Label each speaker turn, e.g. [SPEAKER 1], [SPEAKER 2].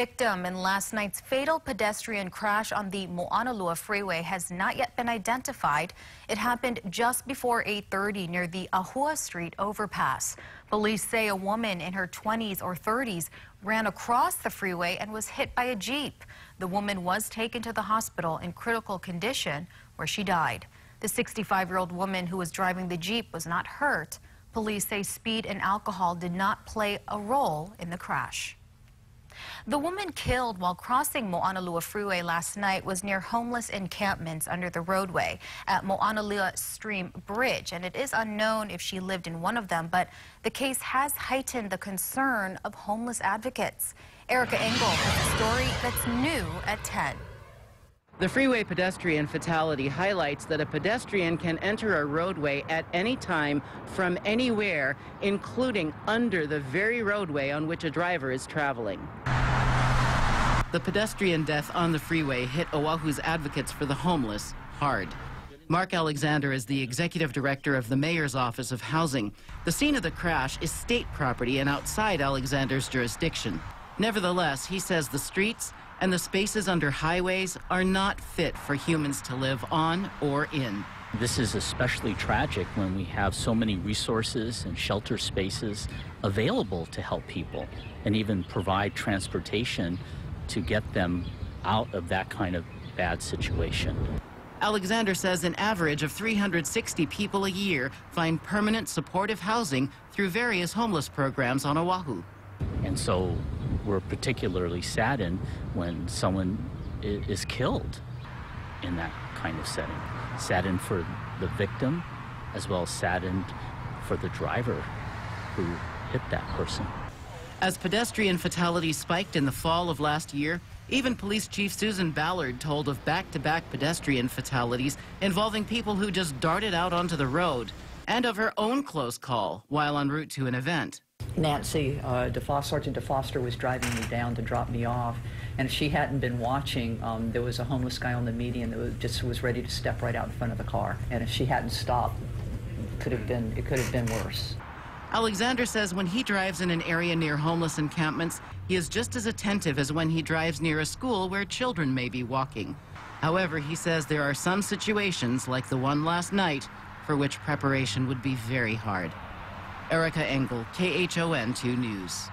[SPEAKER 1] Victim in last night's fatal pedestrian crash on the Moanalua Freeway has not yet been identified. It happened just before 8:30 near the Ahua Street overpass. Police say a woman in her 20s or 30s ran across the freeway and was hit by a Jeep. The woman was taken to the hospital in critical condition, where she died. The 65-year-old woman who was driving the Jeep was not hurt. Police say speed and alcohol did not play a role in the crash. The woman killed while crossing Moanalua Freeway last night was near homeless encampments under the roadway at Moanalua Stream Bridge, and it is unknown if she lived in one of them, but the case has heightened the concern of homeless advocates. Erica Engel has a story that's new at 10.
[SPEAKER 2] The freeway pedestrian fatality highlights that a pedestrian can enter a roadway at any time from anywhere, including under the very roadway on which a driver is traveling. The pedestrian death on the freeway hit Oahu's advocates for the homeless hard. Mark Alexander is the executive director of the Mayor's Office of Housing. The scene of the crash is state property and outside Alexander's jurisdiction. Nevertheless, he says the streets and the spaces under highways are not fit for humans to live on or in.
[SPEAKER 3] This is especially tragic when we have so many resources and shelter spaces available to help people and even provide transportation to get them out of that kind of bad situation.
[SPEAKER 2] Alexander says an average of 360 people a year find permanent supportive housing through various homeless programs on Oahu.
[SPEAKER 3] And so we're particularly saddened when someone is killed in that kind of setting. Saddened for the victim, as well as saddened for the driver who hit that person.
[SPEAKER 2] As pedestrian fatalities spiked in the fall of last year, even Police Chief Susan Ballard told of back-to-back pedestrian fatalities involving people who just darted out onto the road, and of her own close call while en route to an event.
[SPEAKER 4] Nancy, Sergeant DeFoster was driving me down to drop me off, and if she hadn't been watching, there was a homeless guy on the median that was ready to step right out in front of the car, and if she hadn't stopped, it could have been worse.
[SPEAKER 2] Alexander says when he drives in an area near homeless encampments, he is just as attentive as when he drives near a school where children may be walking. However, he says there are some situations, like the one last night, for which preparation would be very hard. Erica Engel, KHON 2 News.